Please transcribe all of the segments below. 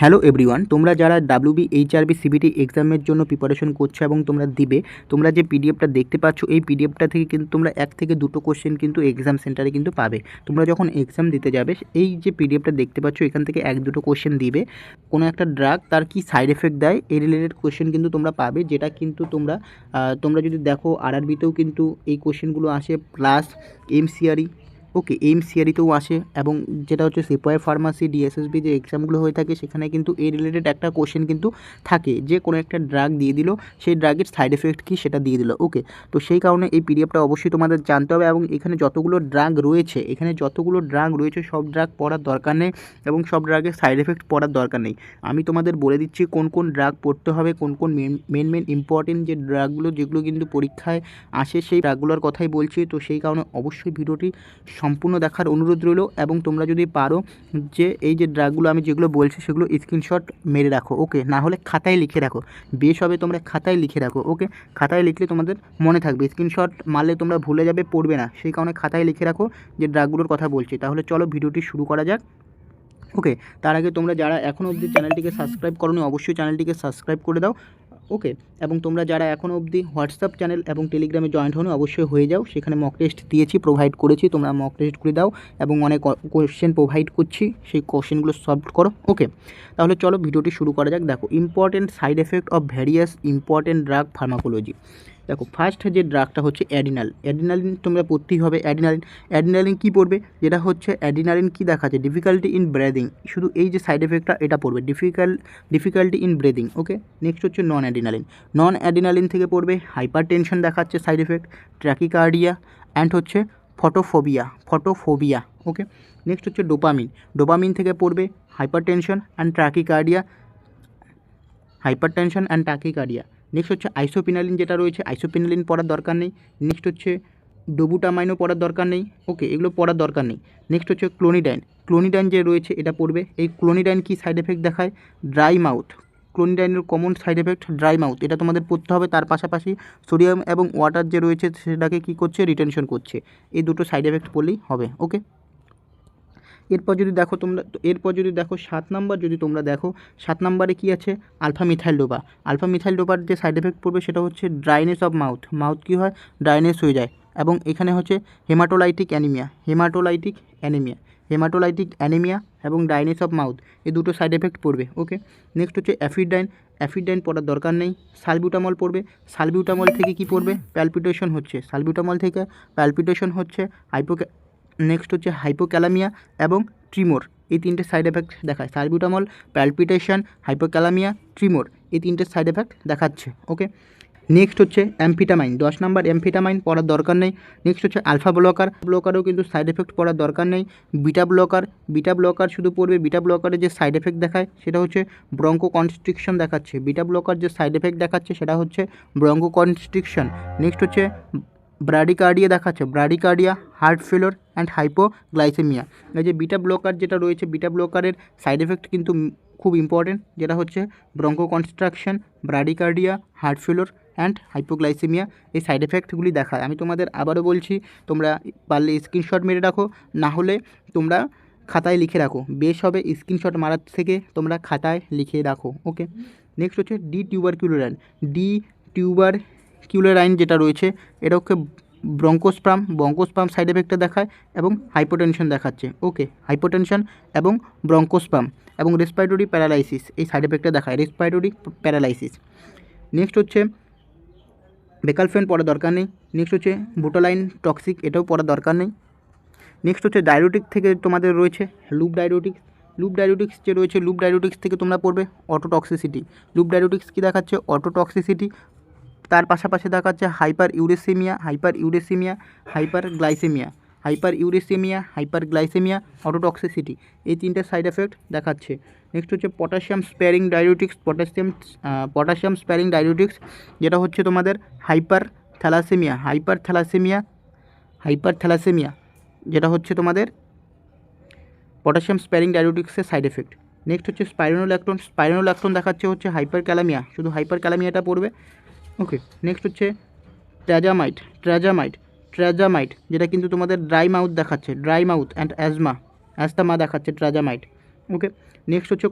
Hello everyone, তোমরা যারা WB HRB CBT এক্সামের জন্য প্রিপারেশন করছো এবং তোমরা দিবে, তোমরা যে পিডিএফটা দেখতে পাচ্ছ এই পিডিএফটা থেকে কিন্তু তোমরা 1 থেকে 2টো কোশ্চেন কিন্তু এক্সাম সেন্টারে কিন্তু পাবে। তোমরা যখন এক্সাম দিতে যাবে এই যে পিডিএফটা দেখতে পাচ্ছ এখান থেকে 1-2টো কোশ্চেন দিবে, কোনো একটা ড্রাগ তার কি সাইড এফেক্ট দেয় এই রিলেটেড কোশ্চেন কিন্তু তোমরা পাবে, যেটা কিন্তু তোমরা যদি দেখো আরআরবিতেও কিন্তু এই কোশ্চেনগুলো আসে, প্লাস এমসিআরই এমসিআরিতেও আসে, এবং যেটা হচ্ছে সিপাই ফার্মাসি ডিএসএসবি যে এক্সামগুলো হয়ে থাকে সেখানে কিন্তু এই রিলেটেড একটা কোশ্চেন কিন্তু থাকে, যে কোনো একটা ড্রাগ দিয়ে দিল, সেই ড্রাগের সাইড এফেক্ট কী সেটা দিয়ে দিল। ওকে, তো সেই কারণে এই পিডিএফটা অবশ্যই তোমাদের জানতে হবে, এবং এখানে যতগুলো ড্রাগ রয়েছে সব ড্রাগ পড়ার দরকার নেই, এবং সব ড্রাগের সাইড এফেক্ট পড়ার দরকার নেই। আমি তোমাদের বলে দিচ্ছি কোন কোন ড্রাগ পড়তে হবে, কোন কোন মেন ইম্পর্টেন্ট যে ড্রাগগুলো যেগুলো কিন্তু পরীক্ষায় আসে সেই ড্রাগগুলোর কথাই বলছি। তো সেই কারণে অবশ্যই ভিডিওটি সম্পূর্ণ দেখার অনুরোধ রইল, এবং তোমরা যদি পারো যে এই যে ড্রাগগুলো আমি যেগুলো বলছি সেগুলো স্ক্রিনশট মেরে রাখো। ওকে, না হলে খাতায় লিখে রাখো, বেশ হবে তোমরা খাতায় লিখে রাখো। ওকে, খাতায় লিখলে তোমাদের মনে থাকবে, স্ক্রিনশট মারলে তোমরা ভুলে যাবে, পড়বে না, সেই কারণে খাতায় লিখে রাখো যে ড্রাগগুলোর কথা বলছি। তাহলে চলো ভিডিওটি শুরু করা যাক। ওকে, তার আগে তোমরা যারা এখনও অবধি চ্যানেলটিকে সাবস্ক্রাইব করোনি অবশ্যই চ্যানেলটিকে সাবস্ক্রাইব করে দাও। ওকে, এবং তোমরা যারা এখনও অবধি হোয়াটসঅ্যাপ চ্যানেল এবং টেলিগ্রামে জয়েন্ট হও অবশ্যই হয়ে যাও, সেখানে মক টেস্ট দিয়েছি, প্রোভাইড করেছি, তোমরা মক টেস্ট করে দাও, এবং অনেক কোশ্চেন প্রোভাইড করছি, সেই কোশ্চেনগুলো সলভ করো। ওকে, তাহলে চলো ভিডিওটি শুরু করা যাক। দেখো, important side effect of various important drug pharmacology. দেখো, ফার্স্ট যে ড্রাগটা হচ্ছে অ্যাডিনালিন তোমরা পড়তেই হবে। অ্যাডিনালিন কী পড়বে, যেটা হচ্ছে অ্যাডিনালিন কী দেখাচ্ছে, ডিফিকাল্টি ইন ব্রেদিং, শুধু এই যে সাইড এফেক্টটা এটা পড়বে, difficulty in breathing. Okay, next হচ্ছে নন অ্যাডিনালিন থেকে পড়বে হাইপার টেনশন দেখাচ্ছে সাইড এফেক্ট, ট্র্যাকিকার্ডিয়া অ্যান্ড হচ্ছে ফটোফোবিয়া। ওকে, নেক্সট হচ্ছে ডোপামিন থেকে পড়বে হাইপার টেনশন অ্যান্ড ট্র্যাকিকার্ডিয়া। নেক্সট হচ্ছে আইসোপিনালিন, যেটা রয়েছে আইসোপিনালিন পড়ার দরকার নেই। নেক্সট হচ্ছে ডোবুটামাইনও পড়ার দরকার নেই। ওকে, এগুলো পড়ার দরকার নেই। নেক্সট হচ্ছে ক্লোনিডাইন যে রয়েছে এটা পড়বে। এই ক্লোনিডাইন কি সাইড এফেক্ট দেখায়, ড্রাই মাউথ। ক্লোনিডাইনের common side effect dry mouth, এটা তোমাদের পড়তে হবে। তার পাশাপাশি সোডিয়াম এবং ওয়াটার যে রয়েছে সেটাকে কী করছে, রিটেনশন করছে। এই দুটো সাইড এফেক্ট পড়লেই হবে। ওকে, এরপর যদি দেখো 7 নাম্বার, যদি তোমরা দেখো 7 নাম্বারে কী আছে, আলফা মিথাইল ডোপার যে সাইড এফেক্ট পড়বে সেটা হচ্ছে ড্রাইনেস অফ মাউথ কী হয়, ড্রাইনেস হয়ে যায়, এবং এখানে হচ্ছে হেমাটোলাইটিক অ্যানিমিয়া এবং ড্রাইনেস অফ মাউথ, এই দুটো সাইড এফেক্ট পড়বে। ওকে, নেক্সট হচ্ছে অ্যাফিডাইন পড়ার দরকার নেই। সালবিউটামল পড়বে। সালবিউটামল থেকে কি পড়বে, প্যালপিটেশন হচ্ছে নেক্সট হচ্ছে হাইপোক্যালামিয়া এবং ট্রিমোর, এই তিনটে সাইড এফেক্ট দেখায়। সালবিউটামল, প্যালপিটেশন, হাইপোক্যালামিয়া, ট্রিমোর, এই তিনটে সাইড এফেক্ট দেখাচ্ছে। ওকে, নেক্সট হচ্ছে অ্যামফিটামাইন, 10 নাম্বার অ্যামফিটামাইন পড়ার দরকার নেই। নেক্সট হচ্ছে আলফা ব্লকারও কিন্তু সাইড এফেক্ট পড়ার দরকার নেই। বিটা ব্লকার শুধু পড়বে। বিটা ব্লকারের যে সাইড এফেক্ট দেখায় সেটা হচ্ছে ব্রঙ্কোকনস্ট্রিকশন দেখাচ্ছে। বিটা ব্লকার যে সাইড এফেক্ট দেখাচ্ছে সেটা হচ্ছে ব্রঙ্কোকনস্ট্রিকশন। নেক্সট হচ্ছে bradycardia, heart failure and hypoglycaemia. এই যে বিটা ব্লকার যেটা রয়েছে, বিটা ব্লকারের সাইড এফেক্ট কিন্তু খুব ইম্পর্টেন্ট, যেটা হচ্ছে bronchoconstriction, bradycardia, heart failure and hypoglycaemia, এই সাইড এফেক্টগুলি দেখায়। আমি তোমাদের আবারও বলছি, তোমরা পারলে স্ক্রিনশট মেরে রাখো, না হলে তোমরা খাতায় লিখে রাখো, বেশ হবে স্ক্রিনশট মারার থেকে তোমরা খাতায় লিখে রাখো। ওকে, নেক্সট হচ্ছে টিউবারকিউলারাইন যেটা রয়েছে এটা হচ্ছে ব্রঙ্কোস্পাম সাইড এফেক্টটা দেখায়, এবং হাইপোটেনশন দেখাচ্ছে। ওকে, হাইপোটেনশন এবং ব্রঙ্কোস্পাম এবং রেসপিরেটরি প্যারালাইসিস, এই সাইড এফেক্টটা দেখায়, রেসপিরেটরি প্যারালাইসিস। নেক্সট হচ্ছে বেকালফেন পড়ার দরকার নেই। নেক্সট হচ্ছে বুটালাইন টক্সিক, এটাও পড়ার দরকার নেই। নেক্সট হচ্ছে ডায়রিটিক থেকে তোমাদের রয়েছে লুপ ডায়রিটিক্স যে রয়েছে, লুপ ডায়রিটিক্স থেকে তোমরা পড়বে অটোটক্সিসিটি। লুপ ডায়রিটিক্স কী দেখাচ্ছে, অটোটক্সিসিটি। তার পাশাপাশি দেখাচ্ছে হাইপার ইউরেসিমিয়া, অটোটক্সিসিটি, এই তিনটে সাইড এফেক্ট দেখাচ্ছে। নেক্সট হচ্ছে পটাশিয়াম স্প্যারিং ডায়রিটিক্স, যেটা হচ্ছে তোমাদের হাইপার থ্যালাসেমিয়া, যেটা হচ্ছে তোমাদের পটাশিয়াম স্প্যারিং ডায়রিটিক্সের সাইড এফেক্ট। নেক্সট হচ্ছে স্পাইরোনোল্যাকটোন দেখাচ্ছে হচ্ছে হাইপার ক্যালামিয়া, শুধু হাইপার ক্যালামিয়াটা পড়বে। ওকে, নেক্সট হচ্ছে ট্র্যাজামাইট, যেটা কিন্তু তোমাদের ড্রাই মাউথ অ্যান্ড অ্যাজমা দেখাচ্ছে ট্র্যাজামাইট। ওকে, নেক্সট হচ্ছে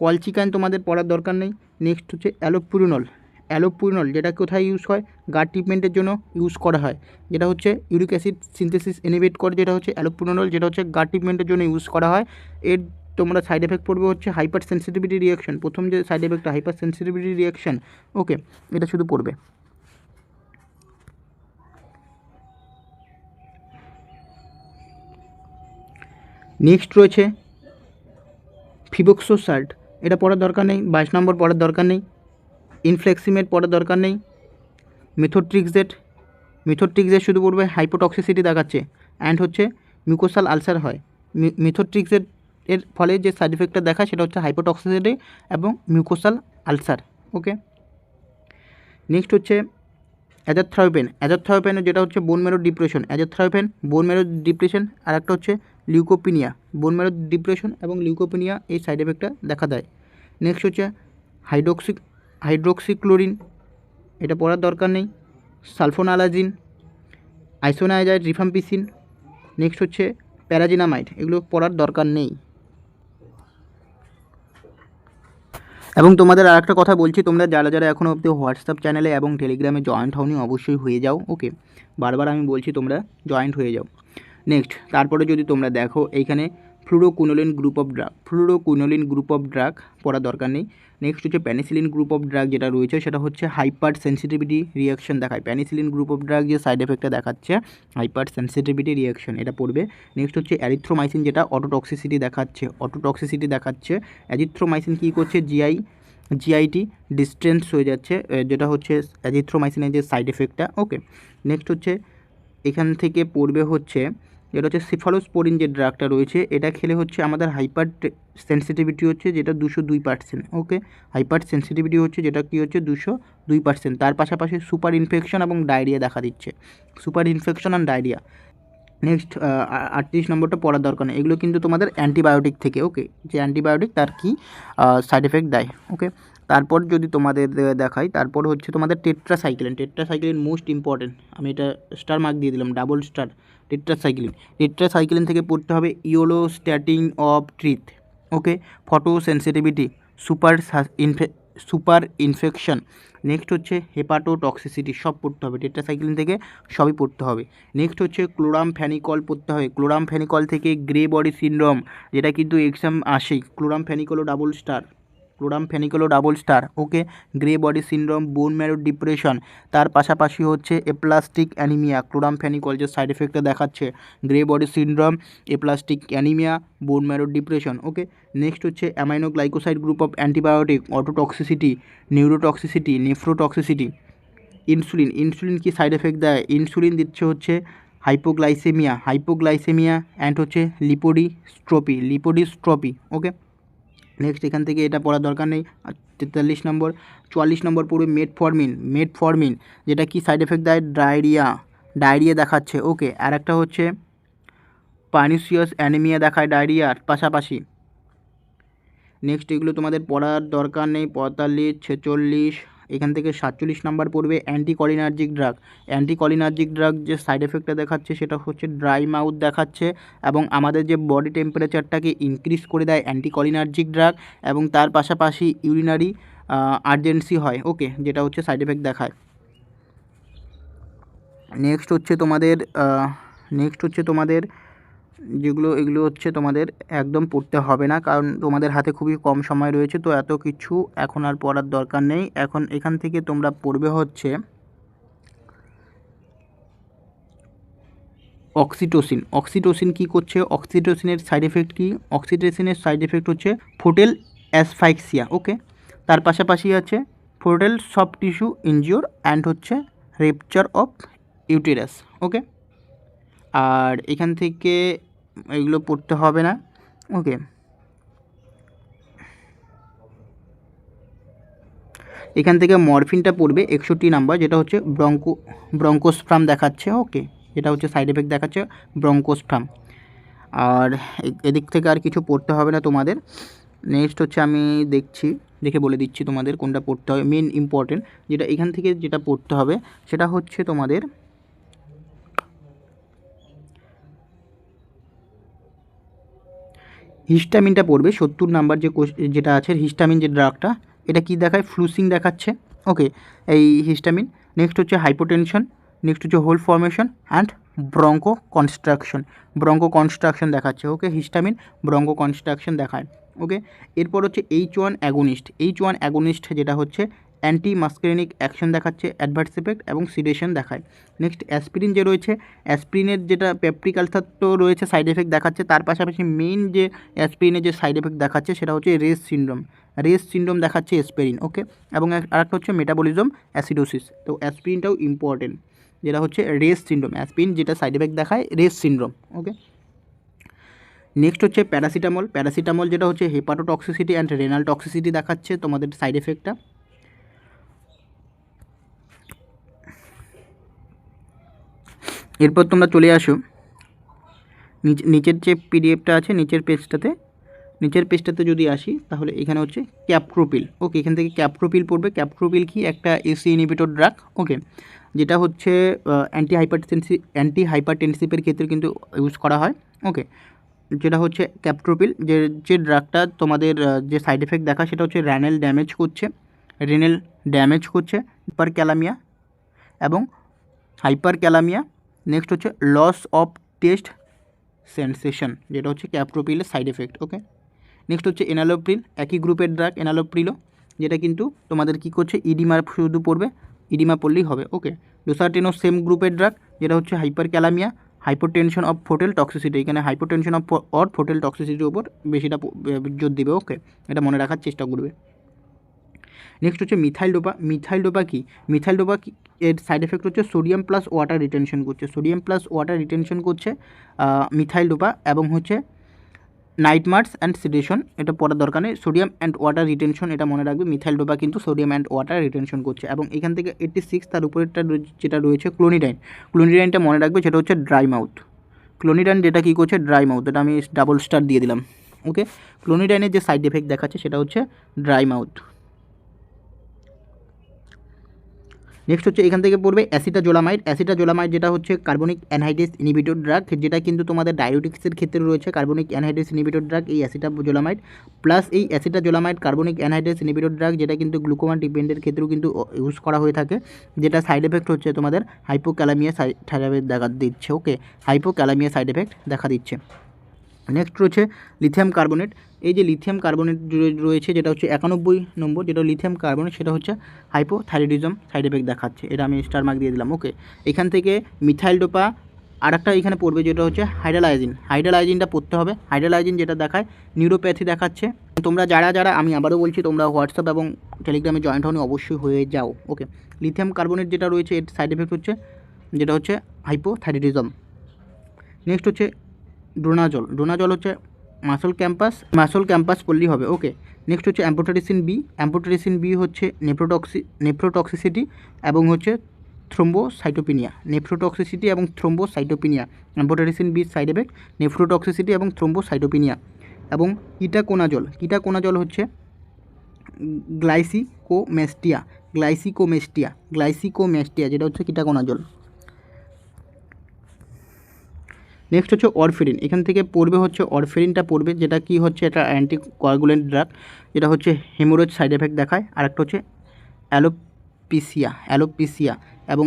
কলচিকান তোমাদের পড়ার দরকার নেই। নেক্সট হচ্ছে অ্যালোপুরিনল। অ্যালোপুরিনল যেটা কোথায় ইউজ হয়, গাট ট্রিটমেন্টের জন্য ইউজ করা হয়, যেটা হচ্ছে ইউরিক অ্যাসিড সিনথেসিস ইনহিবিট করে, যেটা হচ্ছে অ্যালোপুরিনল, যেটা হচ্ছে গাট ট্রিটমেন্টের জন্য ইউজ করা হয়। এর তোমরা সাইড এফেক্ট পড়বে হচ্ছে হাইপার সেন্সিটিভিটি রিয়াকশন। প্রথম যে সাইড এফেক্টটা হাইপার সেন্সিটিভিটি রিয়াকশন, ওকে, এটা শুধু পড়বে। নেক্সট রয়েছে ফিবক্সোসাল্ট, এটা পড়ার দরকার নেই, 22 নম্বর পড়ার দরকার নেই। ইনফ্লেক্সিমেট পড়ার দরকার নেই। মিথোট্রিক্সেট শুধু পড়বে, হাইপোটক্সিসিটি দেখাচ্ছে অ্যান্ড হচ্ছে মিউকোসাল আলসার হয়। মিথোট্রিক্সেট এর ফলে যে সাইড এফেক্টটা দেখা সেটা হচ্ছে হাইপোটক্সিসিটি এবং মিউকোসাল আলসার, ওকে। নেক্সট হচ্ছে অ্যাজাথ্রাইওপেন যেটা হচ্ছে বোন ম্যারো ডিপ্রেশন, অ্যাজাথ্রাইওপেন বোন ম্যারো ডিপ্রেশন, আর একটা হচ্ছে লিউকোপিনিয়া, বোন ম্যারো ডিপ্রেশন এবং লিউকোপিনিয়া এই সাইড এফেক্টটা দেখা দেয়। নেক্সট হচ্ছে হাইড্রোক্সিক্লোরিন, এটা পড়ার দরকার নেই। সালফোনালাজিন, আইসোনাইজাইড রিফাম্পিসিন, নেক্সট হচ্ছে প্যারাজিনামাইড, এগুলো পড়ার দরকার নেই। এবং তোমাদের আর একটা কথা বলছি, তোমরা যারা যারা এখনও অবধি হোয়াটসঅ্যাপ চ্যানেলে এবং টেলিগ্রামে জয়েন্ট হওনি অবশ্যই হয়ে যাও, ওকে। বারবার আমি বলছি তোমরা জয়েন্ট হয়ে যাও। নেক্সট, তারপরে যদি তোমরা দেখো এইখানে ফ্লুরোকুইনোলিন গ্রুপ অফ ড্রাগ পড়ার দরকার নেই। নেক্সট হচ্ছে পেনিসিলিন গ্রুপ অফ ড্রাগ যেটা রয়েছে সেটা হচ্ছে হাইপার সেন্সিটিভিটি রিয়াকশন দেখায়। পেনিসিলিন গ্রুপ অফ ড্রাগ যে সাইড এফেক্টটা দেখাচ্ছে হাইপার সেন্সিটিভিটি রিয়াকশন, এটা পড়বে। নেক্সট হচ্ছে অ্যারিথ্রোমাইসিন যেটা অটোটক্সিসিটি দেখাচ্ছে। অ্যাজিথ্রোমাইসিন কী করছে, জিআইটি ডিস্টেন্স হয়ে যাচ্ছে, যেটা হচ্ছে অ্যাজিথ্রোমাইসিনের যে সাইড এফেক্টটা, ওকে। নেক্সট হচ্ছে এখান থেকে পড়বে হচ্ছে যেটা হচ্ছে সিফালোস্পোরিন যে ড্রাগটা রয়েছে, এটা খেলে হচ্ছে আমাদের হাইপার সেন্সিটিভিটি হচ্ছে যেটা 202%, ওকে। হাইপার সেন্সিটিভিটি হচ্ছে যেটা কী হচ্ছে 202%। তার পাশাপাশি সুপার ইনফেকশন এবং ডায়রিয়া দেখা দিচ্ছে, super infection and diarrhoea. Next 38 নম্বরটা পড়ার দরকার নেই, এগুলো কিন্তু তোমাদের অ্যান্টিবায়োটিক থেকে, ওকে, যে অ্যান্টিবায়োটিক তার কী সাইড এফেক্ট দেয়, ওকে। তারপর যদি তোমাদের দেখাই, তারপর হচ্ছে তোমাদের টেট্রাসাইক্লিন মোস্ট ইম্পর্টেন্ট, আমি এটা স্টার মার্ক দিয়ে দিলাম, ডাবল স্টার। টেট্রাসাইক্লিন থেকে পড়তে হবে ইওলোস্ট্যাটিন অফ ট্রিথ, okay. Photo sensitivity, super infection, next হচ্ছে হেপাটোটক্সিসিটি, সব পড়তে হবে টেট্রাসাইক্লিন থেকে, সবই পড়তে হবে। নেক্সট হচ্ছে ক্লোরামফেনিকল পড়তে হবে, ক্লোরামফেনিকল থেকে গ্রে বডি সিনড্রোম, যেটা কিন্তু এক্সাম আসেই, ক্লোরামফেনিকলও double star, okay. Grey body syndrome, bone marrow depression, তার পাশাপাশি হচ্ছে এপ্লাস্টিক অ্যানিমিয়া, ক্লোরামফেনিকল যে সাইড এফেক্টটা দেখাচ্ছে grey body syndrome, aplastic anaemia, bone marrow depression, okay. Next হচ্ছে aminoglycoside group of antibiotic, ototoxicity, neurotoxicity, nephrotoxicity. Insulin কি side effect দেয়, insulin দিচ্ছে হচ্ছে হাইপোগ্লাইসেমিয়া অ্যান্ড হচ্ছে লিপোডিস্ট্রপি, ওকে। নেক্সট এখান থেকে এটা পড়ার দরকার নেই। 44 নম্বর পড়বে মেটফরমিন, যেটা কি সাইড এফেক্ট দেয়, ডায়রিয়া দেখাচ্ছে, ওকে। আর একটা হচ্ছে পার্নিসিয়াস অ্যানিমিয়া দেখায় ডায়রিয়ার পাশাপাশি। নেক্সট এগুলো তোমাদের পড়ার দরকার নেই। 45, 46, এখান থেকে 47 নাম্বার পড়বে অ্যান্টিকলিনার্জিক ড্রাগ, যে সাইড এফেক্টটা দেখাচ্ছে সেটা হচ্ছে ড্রাই মাউথ দেখাচ্ছে এবং আমাদের যে বডি টেম্পারেচারটাকে ইনক্রিজ করে দেয় অ্যান্টিকলিনার্জিক ড্রাগ, এবং তার পাশাপাশি ইউরিনারি আর্জেন্সি হয়, ওকে, যেটা হচ্ছে সাইড এফেক্ট দেখায়। নেক্সট হচ্ছে তোমাদের এগুলো হচ্ছে তোমাদের একদম পড়তে হবে না, কারণ তোমাদের হাতে খুবই কম সময় রয়েছে, তো এত কিছু এখন আর পড়ার দরকার নেই। এখন এখান থেকে তোমরা পড়বে হচ্ছে অক্সিটোসিন কি করছে, অক্সিটোসিনের সাইড এফেক্ট কি, অক্সিটোসিনের সাইড এফেক্ট হচ্ছে ফোটেল অ্যাসফাইক্সিয়া, ওকে। তার পাশাপাশি আছে ফোটেল সফট টিস্যু ইনজিওর অ্যান্ড হচ্ছে রেপচার অফ ইউটেরাস, ওকে। আর এখান থেকে এগুলো পড়তে হবে না, ওকে। এখান থেকে মরফিনটা পড়বে 61 নাম্বার, যেটা হচ্ছে ব্রঙ্কোস্প্রাম দেখাচ্ছে, ওকে। এটা হচ্ছে সাইড এফেক্ট দেখাচ্ছে ব্রঙ্কোস্প্রাম। আর এদিক থেকে আর কিছু পড়তে হবে না তোমাদের। নেক্সট হচ্ছে আমি দেখে বলে দিচ্ছি তোমাদের কোনটা পড়তে হবে, মেন ইম্পর্টেন্ট যেটা এখান থেকে যেটা পড়তে হবে সেটা হচ্ছে তোমাদের হিস্টামিনটা পড়বে 70 নাম্বার যেটা আছে হিস্টামিন যে ড্রাগটা, এটা কি দেখায়, ফ্লুসিং দেখাচ্ছে। ওকে, এই হিস্টামিন। নেক্সট হচ্ছে হাইপোটেনশন, নেক্সট হচ্ছে wheal formation and bronchoconstriction দেখাচ্ছে। ওকে, হিস্টামিন ব্রঙ্কো কনস্ট্রাকশন দেখায়। ওকে, এরপর হচ্ছে H1 অ্যাগোনিস্ট যেটা হচ্ছে অ্যান্টি মাস্কারিনিক অ্যাকশন দেখাচ্ছে, অ্যাডভার্স এফেক্ট এবং সিডেশন দেখায়। নেক্সট অ্যাসপিরিন যে রয়েছে, অ্যাসপিরিনের যেটা পেপটিক আলসার তো রয়েছে সাইড এফেক্ট দেখাচ্ছে, তার পাশাপাশি মেইন যে অ্যাসপিরিনের যে সাইড এফেক্ট দেখাচ্ছে সেটা হচ্ছে রেস সিন্ড্রোম দেখাচ্ছে অ্যাসপিরিন। ওকে, এবং আরেকটা হচ্ছে মেটাবলিজম অ্যাসিডোসিস। তো অ্যাসপিরিনটাও ইম্পর্টেন্ট, যেটা হচ্ছে রেস সিন্ড্রোম, অ্যাসপিরিন যেটা সাইড এফেক্ট দেখায় রেস সিন্ড্রোম। ওকে, নেক্সট হচ্ছে প্যারাসিটামল যেটা হচ্ছে হেপাটোটক্সিসিটি অ্যান্ড রেনাল টক্সিসিটি দেখাচ্ছে তোমাদের সাইড এফেক্টটা। এরপর তোমরা চলে আসো নিচের যে পিডিএফটা আছে নিচের পেজটাতে যদি আসি তাহলে এখানে হচ্ছে ক্যাপক্রোপিল। ওকে, এখান থেকে ক্যাপক্রোপিল পড়বে। ক্যাপক্রোপিল কি, একটা এসি ইনহিবিটর ড্রাগ। ওকে, যেটা হচ্ছে অ্যান্টি হাইপারটেনসিভের ক্ষেত্রে কিন্তু ইউজ করা হয়। ওকে, যেটা হচ্ছে ক্যাপক্রোপিল যে ড্রাগটা তোমাদের যে সাইড এফেক্ট দেখা সেটা হচ্ছে রেনাল ড্যামেজ করছে ক্যালামিয়া এবং হাইপার ক্যালামিয়া। নেক্সট হচ্ছে লস অফ টেস্ট সেন্সেশন, যেটা হচ্ছে ক্যাপক্রোপিলের সাইড এফেক্ট। ওকে, নেক্সট হচ্ছে এনালোপ্রিল, একই গ্রুপের ড্রাগ এনালোপ্রিলও, যেটা কিন্তু তোমাদের কী করছে, ইডিমা শুধু পড়বে, ইডিমা পড়লেই হবে। ওকে, ডোসার্টেনও সেম গ্রুপের ড্রাগ, যেটা হচ্ছে হাইপার ক্যালামিয়া, হাইপোটেনশন অফ ফোটেল টক্সিসিটি, এখানে হাইপোটেনশন অর ফোটেল টক্সিসিটির উপর বেশিটা জোর দিবে। ওকে, এটা মনে রাখার চেষ্টা করবে। নেক্সট হচ্ছে মিথাইল ডোপা কি, এর সাইড এফেক্ট হচ্ছে সোডিয়াম প্লাস ওয়াটার রিটেনশন করছে মিথাইল ডোপা, এবং হচ্ছে নাইটমার্স অ্যান্ড সিডেশন, এটা পড়ার দরকার নেই। সোডিয়াম অ্যান্ড ওয়াটার রিটেনশন এটা মনে রাখবে, মিথাইল ডোপা কিন্তু সোডিয়াম অ্যান্ড ওয়াটার রিটেনশন করছে। এবং এখান থেকে 86 তার উপরেরটা যেটা রয়েছে ক্লোনিডাইনটা মনে রাখবে, যেটা হচ্ছে ড্রাই মাউথ। ক্লোনিডাইন যেটা কী করছে, ড্রাই মাউথ, এটা আমি ডাবল স্টার দিয়ে দিলাম। ওকে, ক্লোনিডাইনের যে সাইড এফেক্ট দেখাচ্ছে সেটা হচ্ছে ড্রাই মাউথ। নেক্সট হচ্ছে এখান থেকে পড়বে অ্যাসিটাজোলামাইড, যেটা হচ্ছে কার্বনিক অ্যানহাইড্রেস ইনহিবিটর ড্রাগ, যেটা কিন্তু তোমাদের ডায়াবেটিক্সের ক্ষেত্রে রয়েছে কার্বনিক অ্যানহাইড্রেস ইনহিবিটর ড্রাগ এই অ্যাসিটাজোলামাইড। প্লাস এই acetazolamide carbonic anhydrase inhibitor drug, যেটা কিন্তু গ্লুকোমান ডিপেন্ডের ক্ষেত্রেও কিন্তু ইউজ করা হয়ে থাকে, যেটা সাইড এফেক্ট হচ্ছে তোমাদের হাইপোক্যালামিয়া সাইড এফেক্ট দেখা দিচ্ছে। ওকে, হাইপোক্যালামিয়া সাইড এফেক্ট দেখা দিচ্ছে। নেক্সট রয়েছে লিথিয়াম কার্বনেট, এই যে লিথিয়াম কার্বনেট রয়েছে যেটা হচ্ছে 91 নম্বর, যেটা লিথিয়াম কার্বনেট, সেটা হচ্ছে হাইপোথাইরয়েডিজম সাইড এফেক্ট দেখাচ্ছে, এটা আমি স্টার মার্ক দিয়ে দিলাম। ওকে, এখান থেকে মিথাইল ডোপা, আর একটা এখানে পড়বে যেটা হচ্ছে হাইড্রালাইজিনটা পড়তে হবে। হাইড্রালাইজিন যেটা দেখায় নিউরোপ্যাথি দেখাচ্ছে। তোমরা যারা আমি আবারও বলছি, তোমরা হোয়াটসঅ্যাপ এবং টেলিগ্রামে জয়েন্ট হওনি অবশ্যই হয়ে যাও। ওকে, লিথিয়াম কার্বনেট যেটা রয়েছে এর সাইড এফেক্ট হচ্ছে যেটা হচ্ছে হাইপোথাইরয়েডিজম। নেক্সট হচ্ছে ড্রোনাজল হচ্ছে মাসল ক্যাম্পাস পড়লেই হবে। ওকে, নেক্সট হচ্ছে অ্যাম্পোটেরিসিন বি হচ্ছে নেফ্রোটক্সিসিটি এবং হচ্ছে থ্রোম্বোসাইটোপিনিয়া, অ্যাম্পোটেরিসিন বি সাইড এফেক্ট নেফ্রোটক্সিসিটি এবং থ্রোম্বোসাইটোপিনিয়া। এবং কিটাকোনাজল হচ্ছে গ্লাইসিকোমেস্টিয়া, যেটা হচ্ছে কিটাকোনাজল। নেক্সট হচ্ছে অরফেরিন, এখান থেকে পড়বে হচ্ছে অরফেরিনটা পড়বে, যেটা কি হচ্ছে এটা অ্যান্টি কোয়াগুলেন্ট ড্রাগ, যেটা হচ্ছে হেমোরেজ সাইড এফেক্ট দেখায়। আর একটা হচ্ছে অ্যালোপিসিয়া এবং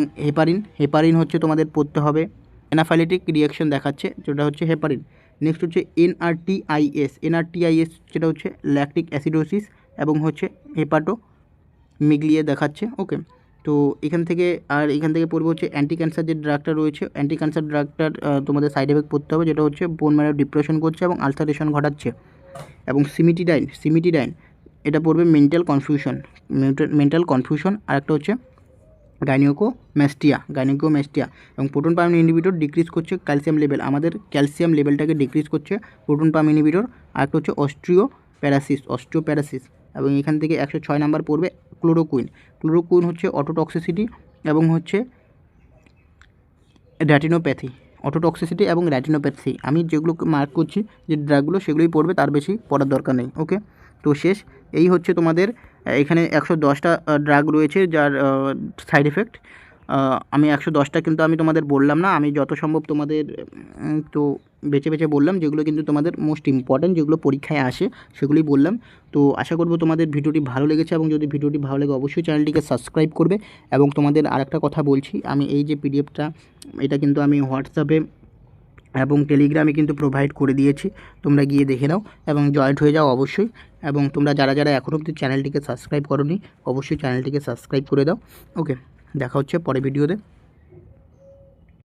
হেপারিন হচ্ছে তোমাদের পড়তে হবে, অ্যানাফাইলেটিক রিয়াকশন দেখাচ্ছে, যেটা হচ্ছে হেপারিন। নেক্সট হচ্ছে এনআরটিআইএস, যেটা হচ্ছে ল্যাকটিক অ্যাসিডোসিস এবং হচ্ছে হেপাটোমিগলিয়া দেখাচ্ছে। ওকে, তো এখান থেকে পড়বে হচ্ছে অ্যান্টি ক্যান্সার যে ড্রাগটা রয়েছে, অ্যান্টি ক্যান্সার ড্রাগটার তোমাদের সাইড এফেক্ট পড়তে হবে, যেটা হচ্ছে বোন ম্যারো ডিপ্রেশন করছে এবং আলসারেশন ঘটাচ্ছে। এবং সিমিটিডাইন এটা পড়বে মেন্টাল কনফিউশন। আর একটা হচ্ছে গাইনিকোম্যাস্টিয়া এবং প্রোটন পাম্প ইনহিবিটর ডিক্রিজ করছে ক্যালসিয়াম লেভেল, আমাদের ক্যালসিয়াম লেভেলটাকে ডিক্রিজ করছে প্রোটন পাম্প ইনহিবিটর। আর একটা হচ্ছে অস্টিওপ্যারাসিস। এবং এখান থেকে 106 নাম্বার পড়বে ক্লোরোকুইন হচ্ছে অটোটক্সিসিটি এবং হচ্ছে র্যাটিনোপ্যাথি। আমি যেগুলোকে মার্ক করছি যে ড্রাগগুলো সেগুলোই পড়বে, তার বেশি পড়ার দরকার নেই। ওকে, তো শেষ এই হচ্ছে তোমাদের এখানে 110টা ড্রাগ রয়েছে যার সাইড এফেক্ট আমি 110টা কিন্তু আমি তোমাদের বললাম না, আমি যত সম্ভব তোমাদের তো বেছে বেছে বললাম, যেগুলো কিন্তু তোমাদের মোস্ট ইম্পর্ট্যান্ট, যেগুলো পরীক্ষায় আসে সেগুলোই বললাম। তো আশা করব তোমাদের ভিডিওটি ভালো লেগেছে, এবং যদি ভিডিওটি ভালো লাগে অবশ্যই চ্যানেলটিকে সাবস্ক্রাইব করবে। এবং তোমাদের আরেকটা কথা বলছি, আমি এই যে পিডিএফটা, এটা কিন্তু আমি হোয়াটসঅ্যাপে এবং টেলিগ্রামে কিন্তু প্রোভাইড করে দিয়েছি, তোমরা গিয়ে দেখে নাও এবং জয়েন্ট হয়ে যাও অবশ্যই। এবং তোমরা যারা যারা এখনও অবধি চ্যানেলটিকে সাবস্ক্রাইব করোনি অবশ্যই চ্যানেলটিকে সাবস্ক্রাইব করে দাও। ওকে, দেখা হচ্ছে পরে ভিডিওতে।